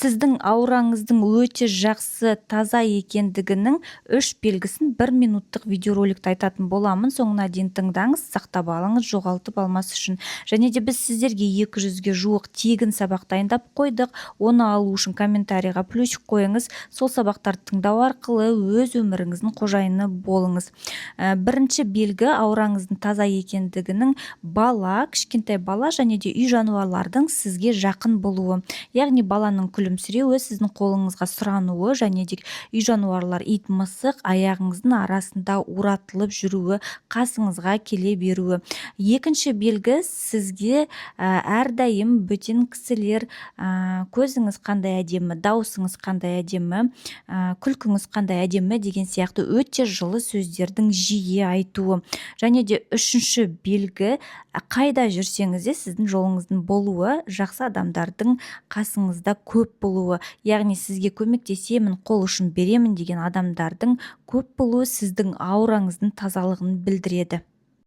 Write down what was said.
сіздің аураңыздың өте жақсы таза екендігінің 3 белгісін 1 минуттық видеороликті айтатын боламын. Соңына дейін тыңдаңыз, сақтап алыңыз, жоғалтып алмас үшін. Және де біз сіздерге 200-ге жуық тегін сабақ дайындап қойдық. Оны алу үшін комментарийға плюсик қойыңыз. Сол сабақтарды тыңдау арқылы өз өміріңіздің қожайыны болыңыз. Бірінші белгі аураңыздың таза екендігінің бала, кішкентай бала және де үй жануарлардың сізге жақын болуы. Яғни баланың күлімсіреуі, сіздің қолыңызға сұрануы және де үй жануарлар, ит, мысық аяғыңыздың арасында уратылып жүруі, қасыңызға келе беруі. Екінші белгі сізге әрдайым бөтен кісілер көзіңіз қандай әдемі, даусыңыз қандай әдемі, күлкіңіз қандай әдемі деген сияқты өте жылы сөздердің жиі айтуы. Және де үшінші белгі қайда жүрсеңіз де сіздің жолыңыздың болуы, жақсы адамдардың қасыңызда көп болуы. Яғни сізге көмектесемін, қол ұшын беремін деген адамдардың көп болуы сіздің аураңыздың тазалығын білдіреді.